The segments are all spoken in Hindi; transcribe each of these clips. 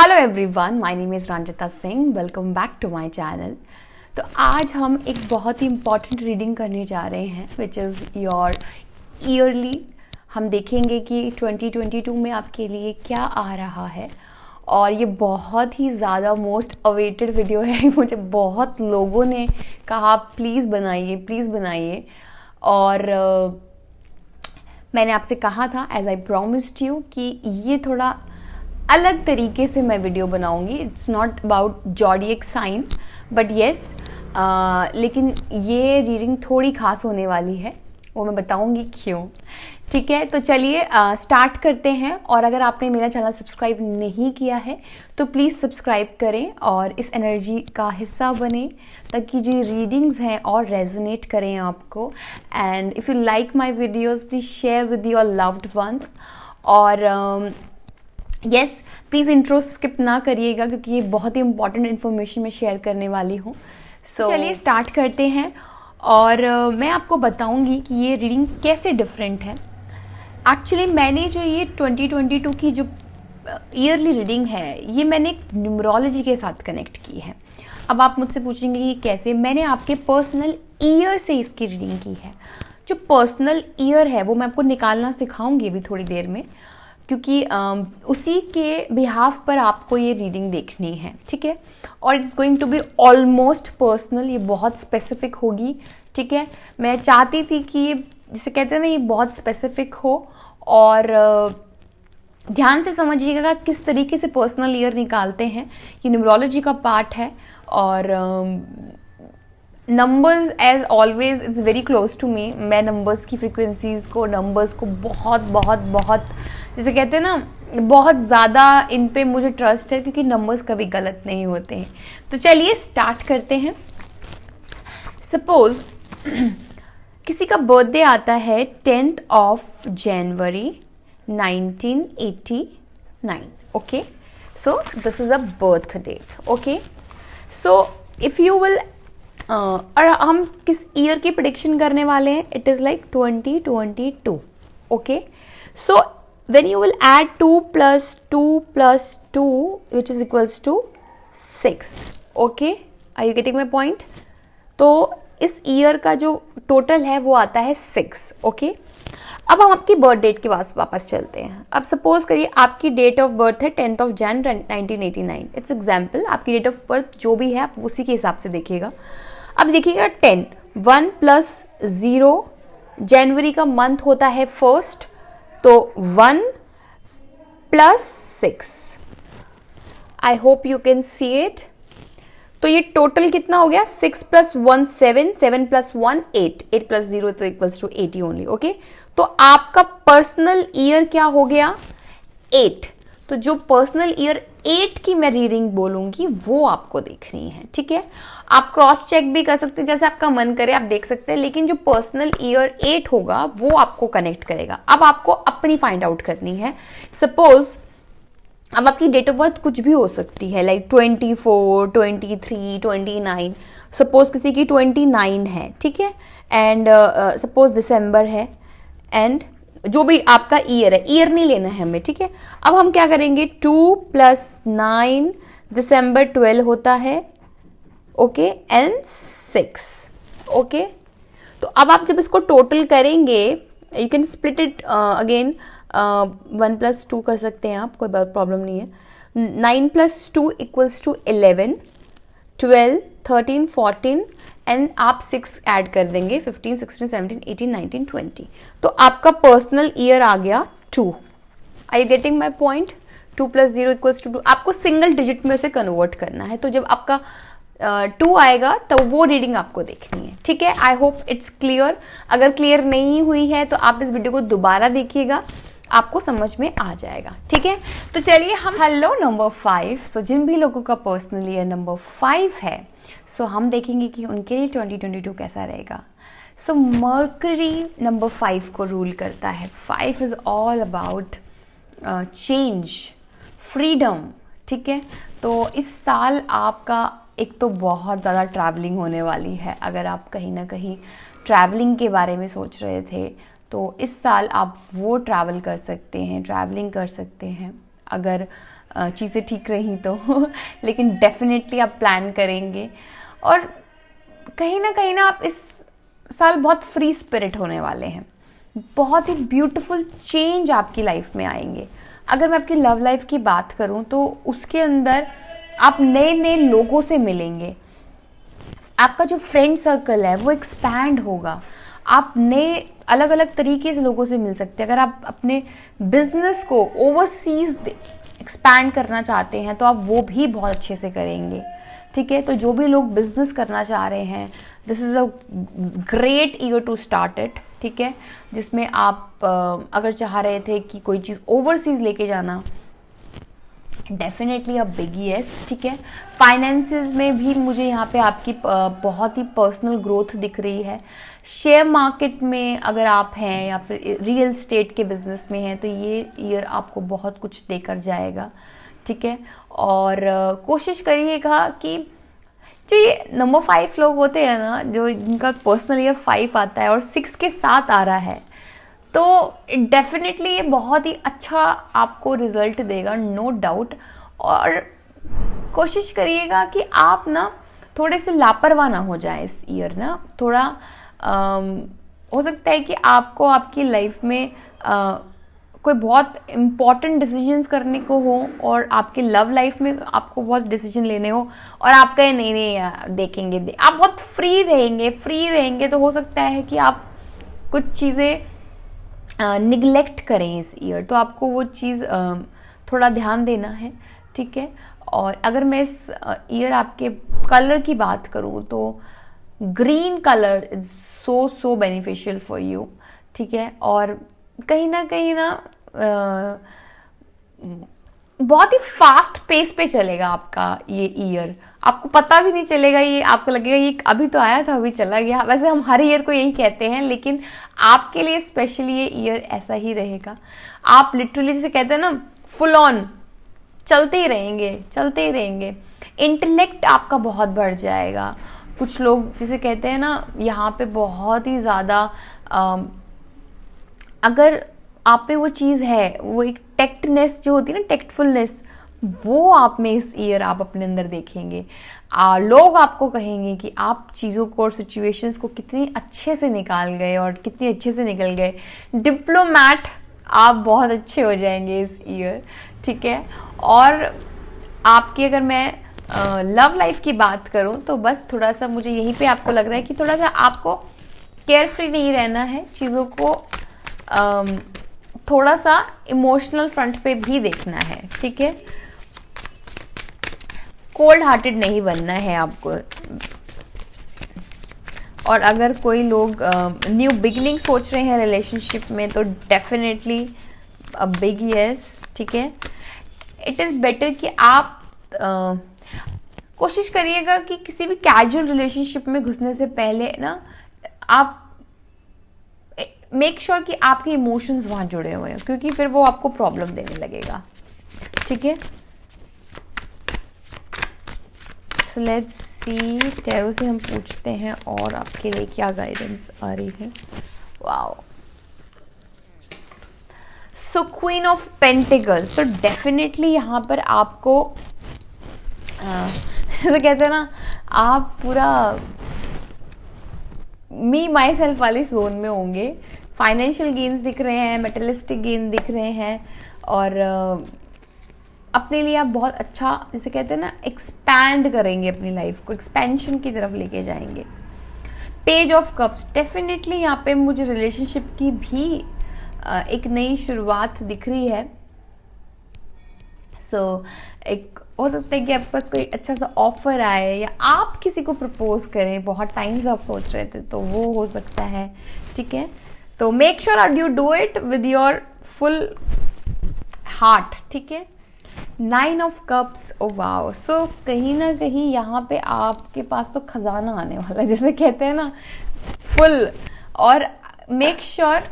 Hello everyone, my name is Ranjita Singh. Welcome back to my channel. तो आज हम एक बहुत ही इम्पॉर्टेंट रीडिंग करने जा रहे हैं विच इज़ योर ईयरली। हम देखेंगे कि 2022 में आपके लिए क्या आ रहा है और ये बहुत ही ज़्यादा मोस्ट अवेटेड वीडियो है। मुझे बहुत लोगों ने कहा प्लीज़ बनाइए, प्लीज़ बनाइए। और मैंने आपसे कहा था एज आई प्रॉमिस्ड यू कि ये थोड़ा अलग तरीके से मैं वीडियो बनाऊंगी। It's not about zodiac sign but yes, लेकिन ये रीडिंग थोड़ी खास होने वाली है, वो मैं बताऊंगी क्यों। ठीक है, तो चलिए स्टार्ट करते हैं। और अगर आपने मेरा चैनल सब्सक्राइब नहीं किया है तो प्लीज़ सब्सक्राइब करें और इस एनर्जी का हिस्सा बने ताकि जो रीडिंग्स हैं और रेजोनेट करें आपको। And if you like my videos please share with your loved ones. और यस, प्लीज़ इंट्रो स्किप ना करिएगा क्योंकि ये बहुत ही इंपॉर्टेंट इन्फॉर्मेशन मैं शेयर करने वाली हूँ। सो चलिए स्टार्ट करते हैं और मैं आपको बताऊंगी कि ये रीडिंग कैसे डिफरेंट है। एक्चुअली मैंने जो ये 2022 की जो ईयरली रीडिंग है ये मैंने एक न्यूमरोलॉजी के साथ कनेक्ट की है। अब आप मुझसे पूछेंगे कि कैसे। मैंने आपके पर्सनल ईयर से इसकी रीडिंग की है। जो पर्सनल ईयर है वो मैं आपको निकालना सिखाऊंगी अभी थोड़ी देर में, क्योंकि उसी के बिहाफ पर आपको ये रीडिंग देखनी है। ठीक है, और it's going to be almost personal, ये बहुत स्पेसिफिक होगी। ठीक है, मैं चाहती थी कि ये जिसे कहते हैं ना ये बहुत स्पेसिफिक हो और ध्यान से समझिएगा किस तरीके से पर्सनल ईयर निकालते हैं। ये न्यूमरोलॉजी का पार्ट है और numbers as always it's very close to me. मैं नंबर्स की फ्रिक्वेंसीज को, नंबर्स को बहुत बहुत बहुत जैसे कहते हैं ना बहुत ज़्यादा इन पे मुझे ट्रस्ट है क्योंकि नंबर्स कभी गलत नहीं होते हैं। तो चलिए स्टार्ट करते हैं। सपोज किसी का बर्थडे आता है 10th of January 1989। Okay, so this is a birth date. Okay, so if you will और हम किस ईयर की प्रेडिक्शन करने वाले हैं, it is like 2022। Okay, so when you will add 2 plus 2 plus 2 which is equals to 6. okay, are you getting my point? तो इस ईयर का जो टोटल है वो आता है 6. ओके, अब हम आपकी बर्थ डेट के पास वापस चलते हैं। अब सपोज करिए आपकी डेट ऑफ बर्थ है 10th of January 1989। It's example, आपकी डेट ऑफ बर्थ जो भी है आप उसी के हिसाब से देखिएगा। अब देखिएगा 10 1 प्लस 0, जनवरी का मंथ होता है 1st, तो 1 plus 6। I hope you can see it. तो ये टोटल कितना हो गया? 6 प्लस 1 7, 7 प्लस 1 8, 8 प्लस 0 तो इक्वल्स टू 80 ओनली। ओके, तो आपका पर्सनल ईयर क्या हो गया? 8। तो जो पर्सनल ईयर 8 की मैं रीडिंग बोलूंगी वो आपको देखनी है। ठीक है, आप क्रॉस चेक भी कर सकते हैं, जैसे आपका मन करे आप देख सकते हैं, लेकिन जो पर्सनल ईयर 8 होगा वो आपको कनेक्ट करेगा। अब आपको अपनी फाइंड आउट करनी है। सपोज अब आपकी डेट ऑफ बर्थ कुछ भी हो सकती है, लाइक 24, 23, 29। सपोज किसी की 29 है, ठीक है, एंड सपोज दिसंबर है, एंड जो भी आपका ईयर है, ईयर नहीं लेना है हमें। ठीक है, अब हम क्या करेंगे? 2 प्लस 9, दिसंबर 12 होता है। Okay, and 6। ओके, तो अब आप जब इसको टोटल करेंगे, you can split it again, 1 plus 2 कर सकते हैं आप, कोई प्रॉब्लम नहीं है। 9 प्लस 2 इक्वल्स टू 11, 12, 13, 14 एंड आप 6 ऐड कर देंगे, 15, 16, 17, 18, 19, 20। तो आपका पर्सनल ईयर आ गया 2। Are you getting my point? 2 plus 0 equals to 2। आपको सिंगल डिजिट में उसे कन्वर्ट करना है। तो जब आपका 2 आएगा तो वो रीडिंग आपको देखनी है। ठीक है, आई होप इट्स क्लियर। अगर क्लियर नहीं हुई है तो आप इस वीडियो को दोबारा देखिएगा, आपको समझ में आ जाएगा। ठीक है, तो चलिए हम हेलो नंबर 5। सो जिन भी लोगों का पर्सनल ईयर नंबर 5 है, सो हम देखेंगे कि उनके लिए 2022 कैसा रहेगा। सो मर्करी नंबर 5 को रूल करता है। 5 is all about change, freedom. ठीक है, तो इस साल आपका एक तो बहुत ज़्यादा ट्रैवलिंग होने वाली है। अगर आप कहीं ना कहीं ट्रैवलिंग के बारे में सोच रहे थे तो इस साल आप वो ट्रैवल कर सकते हैं, ट्रैवलिंग कर सकते हैं। अगर चीज़ें ठीक रही तो लेकिन डेफिनेटली आप प्लान करेंगे। और कहीं ना आप इस साल बहुत फ्री स्पिरिट होने वाले हैं, बहुत ही ब्यूटीफुल चेंज आपकी लाइफ में आएंगे। अगर मैं आपकी लव लाइफ की बात करूं तो उसके अंदर आप नए नए लोगों से मिलेंगे, आपका जो फ्रेंड सर्कल है वो एक्सपैंड होगा, आप नए अलग अलग तरीके से लोगों से मिल सकते हैं। अगर आप अपने बिजनेस को ओवरसीज एक्सपैंड करना चाहते हैं तो आप वो भी बहुत अच्छे से करेंगे, ठीक है। तो जो भी लोग बिजनेस करना चाह रहे हैं, this is a great year to start it, ठीक है। जिसमें आप अगर चाह रहे थे कि कोई चीज़ ओवरसीज लेके जाना, डेफिनेटली अ बिग यस, ठीक है। फाइनेंसेस में भी मुझे यहाँ पे आपकी बहुत ही पर्सनल ग्रोथ दिख रही है। शेयर मार्केट में अगर आप हैं या फिर रियल एस्टेट के बिजनेस में हैं तो ये ईयर आपको बहुत कुछ देकर जाएगा, ठीक है। और कोशिश करिएगा कि जो ये नंबर 5 लोग होते हैं ना, जो इनका पर्सनल ईयर 5 आता है और 6 के साथ आ रहा है, तो डेफिनेटली ये बहुत ही अच्छा आपको रिजल्ट देगा, नो डाउट। और कोशिश करिएगा कि आप ना थोड़े से लापरवाह ना हो जाए इस ईयर ना। थोड़ा हो सकता है कि आपको आपकी लाइफ में कोई बहुत इम्पॉर्टेंट डिसीजंस करने को हो और आपके लव लाइफ में आपको बहुत डिसीजन लेने हो और आप कहें नहीं देखेंगे, आप बहुत फ्री रहेंगे तो हो सकता है कि आप कुछ चीज़ें निगलेक्ट करें इस ईयर। तो आपको वो चीज़ थोड़ा ध्यान देना है, ठीक है। और अगर मैं इस ईयर आपके कलर की बात करूँ तो green colour is so beneficial for you, ठीक है। और कहीं ना बहुत ही फास्ट पेस पे चलेगा आपका ये ईयर, आपको पता भी नहीं चलेगा, ये आपको लगेगा ये अभी तो आया था अभी चला गया। वैसे हम हर ईयर को यही कहते हैं, लेकिन आपके लिए स्पेशली ये ईयर ऐसा ही रहेगा। आप लिटरली जैसे कहते हैं ना, फुल ऑन चलते ही रहेंगे। इंटेलेक्ट आपका बहुत बढ़ जाएगा। कुछ लोग जिसे कहते हैं ना, यहाँ पे बहुत ही ज़्यादा अगर आप पे वो चीज़ है, वो एक टेक्टनेस जो होती है ना, टेक्टफुलनेस, वो आप में इस ईयर आप अपने अंदर देखेंगे। लोग आपको कहेंगे कि आप चीज़ों को और सिचुएशंस को कितनी अच्छे से निकाल गए और कितनी अच्छे से निकल गए। डिप्लोमैट आप बहुत अच्छे हो जाएंगे इस ईयर, ठीक है। और आपकी अगर मैं लव लाइफ की बात करूं तो बस थोड़ा सा मुझे यहीं पे आपको लग रहा है कि थोड़ा सा आपको केयर फ्री नहीं रहना है, चीज़ों को थोड़ा सा इमोशनल फ्रंट पे भी देखना है, ठीक है। कोल्ड हार्टेड नहीं बनना है आपको। और अगर कोई लोग न्यू बिगिनिंग सोच रहे हैं रिलेशनशिप में तो डेफिनेटली अ बिग यस, ठीक है। इट इज़ बेटर कि आप कोशिश करिएगा कि किसी भी कैजुअल रिलेशनशिप में घुसने से पहले ना आप मेक श्योर कि आपके इमोशंस वहाँ जुड़े हुए हैं, क्योंकि फिर वो आपको प्रॉब्लम देने लगेगा, ठीक है। सो लेट्स सी, टैरो से हम पूछते हैं और आपके लिए क्या गाइडेंस आ रही है। Wow, so queen of pentacles. तो डेफिनेटली यहाँ पर आपको जैसे कहते हैं ना, आप पूरा मी माई सेल्फ वाली जोन में होंगे। फाइनेंशियल गेन्स दिख रहे हैं, मेटेरियलिस्टिक गेन दिख रहे हैं, और अपने लिए आप बहुत अच्छा, जिसे कहते हैं ना, एक्सपैंड करेंगे अपनी लाइफ को, एक्सपेंशन की तरफ लेके जाएंगे। पेज ऑफ कप्स, डेफिनेटली यहाँ पे मुझे रिलेशनशिप की भी एक नई शुरुआत दिख रही है। सो एक हो सकता है कि आपके पास कोई अच्छा सा ऑफर आए या आप किसी को प्रपोज करें, बहुत टाइम से आप सोच रहे थे, तो वो हो सकता है, ठीक है। तो make sure you do it with your full heart, ठीक है। 9 ऑफ कप्स, ओ वाओ। सो कहीं ना कहीं यहाँ पे आपके पास तो खजाना आने वाला है, जैसे कहते हैं ना, फुल। और मेक श्योर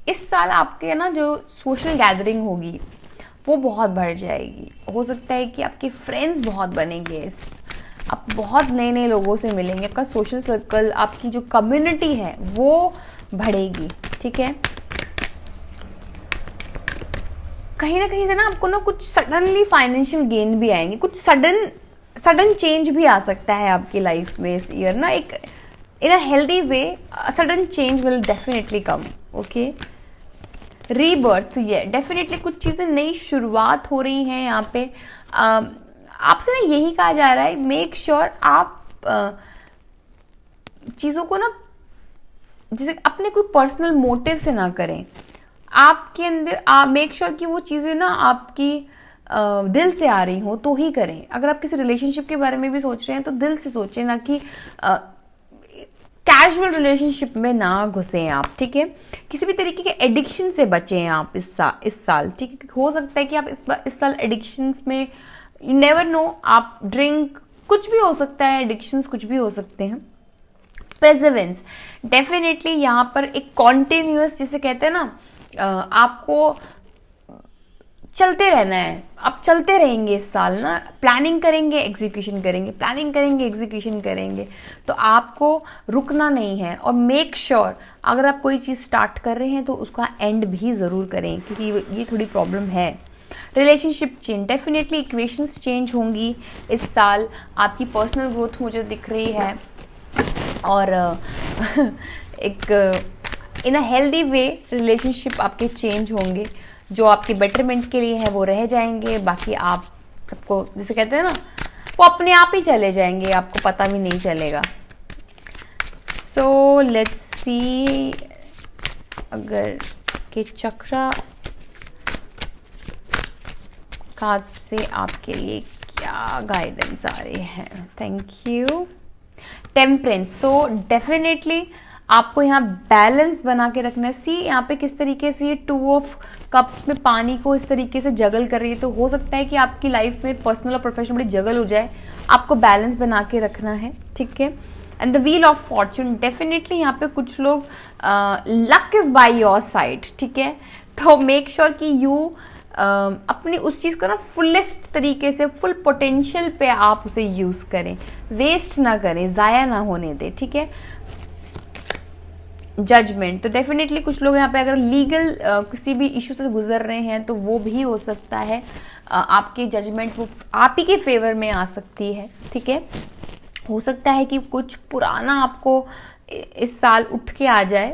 इस साल आपके ना जो सोशल गैदरिंग होगी वो बहुत बढ़ जाएगी। हो सकता है कि आपके फ्रेंड्स बहुत बनेंगे, आप बहुत नए नए लोगों से मिलेंगे, आपका सोशल सर्कल, आपकी जो कम्युनिटी है वो बढ़ेगी, ठीक है। कहीं ना कहीं से ना आपको ना कुछ सडनली फाइनेंशियल गेन भी आएंगे, कुछ सडन चेंज भी आ सकता है आपकी लाइफ में इस ईयर ना, एक in a healthy way sudden change will definitely come. Okay, rebirth, ये डेफिनेटली कुछ चीज़ें नई शुरुआत हो रही हैं यहाँ पे। आपसे ना यही कहा जा रहा है, मेक श्योर आप चीज़ों को ना जैसे अपने कोई पर्सनल मोटिव से ना करें, आपके अंदर मेक श्योर कि वो चीज़ें ना आपकी दिल से आ रही हो तो ही करें। अगर आप किसी रिलेशनशिप के बारे में भी सोच रहे हैं तो दिल से सोचें, ना कि कैजुअल रिलेशनशिप में ना घुसें आप, ठीक है। किसी भी तरीके के एडिक्शन से बचें आप इस साल, ठीक है। हो सकता है कि आप इस साल एडिक्शंस में, यू नेवर नो, आप ड्रिंक, कुछ भी हो सकता है, एडिक्शंस कुछ भी हो सकते हैं। प्रेजर्वेंस, डेफिनेटली यहाँ पर एक कॉन्टिन्यूअस, जिसे कहते हैं ना, आपको चलते रहना है। आप चलते रहेंगे इस साल ना, प्लानिंग करेंगे, एग्जीक्यूशन करेंगे, प्लानिंग करेंगे, एग्जीक्यूशन करेंगे, तो आपको रुकना नहीं है। और मेक श्योर अगर आप कोई चीज़ स्टार्ट कर रहे हैं तो उसका एंड भी ज़रूर करें, क्योंकि ये थोड़ी प्रॉब्लम है। Relationship change, definitely equations change होंगी इस साल, आपकी पर्सनल ग्रोथ मुझे दिख रही है, और एक in a healthy way relationship आपके चेंज होंगे, जो आपके बेटरमेंट के लिए है वो रह जाएंगे, बाकी आप सबको, जिसे कहते हैं ना, वो अपने आप ही चले जाएंगे, आपको पता भी नहीं चलेगा। सो लेट्स सी अगर के चक्रा कार्ड से आपके लिए क्या गाइडेंस आ रही है। Thank you. Temperance, so definitely आपको यहाँ बैलेंस बना के रखना है। सी यहाँ पे किस तरीके से ये 2 ऑफ कप्स में पानी को इस तरीके से जगल कर रही है, तो हो सकता है कि आपकी लाइफ में पर्सनल और प्रोफेशनल बड़ी जगल हो जाए, आपको बैलेंस बना के रखना है, ठीक है। And the wheel of Fortune, definitely यहाँ पे कुछ लोग luck is by your side, ठीक है। तो मेक श्योर कि यू अपनी उस चीज़ को ना फुलेस्ट तरीके से, फुल पोटेंशियल पे आप उसे यूज़ करें, वेस्ट ना करें, ज़ाया ना होने दें, ठीक है। जजमेंट, तो डेफिनेटली कुछ लोग यहाँ पे अगर लीगल किसी भी इशू से गुजर रहे हैं तो वो भी हो सकता है, आपकी जजमेंट वो आप ही के फेवर में आ सकती है, ठीक है। हो सकता है कि कुछ पुराना आपको इस साल उठ के आ जाए,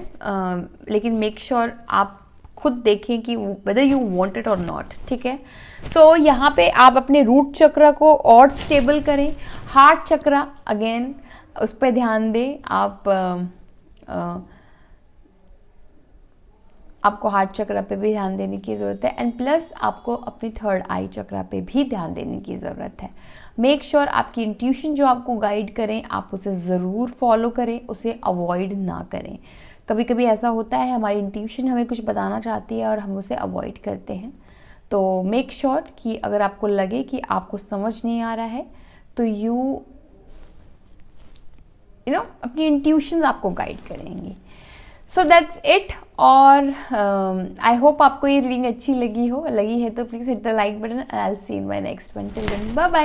लेकिन मेक श्योर आप खुद देखें कि वेदर यू वांट इट और नॉट, ठीक है। सो यहाँ पे आप अपने रूट चक्र को और स्टेबल करें। हार्ट चक्र, अगेन उस पर ध्यान दें आप, आपको हार्ट चक्र पे भी ध्यान देने की ज़रूरत है, एंड प्लस आपको अपनी थर्ड आई चक्र पे भी ध्यान देने की ज़रूरत है। मेक श्योर आपकी इंट्यूशन जो आपको गाइड करें, आप उसे ज़रूर फॉलो करें, उसे अवॉइड ना करें। कभी कभी ऐसा होता है, हमारी इंट्यूशन हमें कुछ बताना चाहती है और हम उसे अवॉइड करते हैं। तो मेक श्योर कि अगर आपको लगे कि आपको समझ नहीं आ रहा है तो यू नो अपनी इंट्यूशंस आपको गाइड करेंगी। So that's it. और आई होप आपको ये रीडिंग अच्छी लगी है तो please hit the like button, and I will see in my next one. Till then bye bye.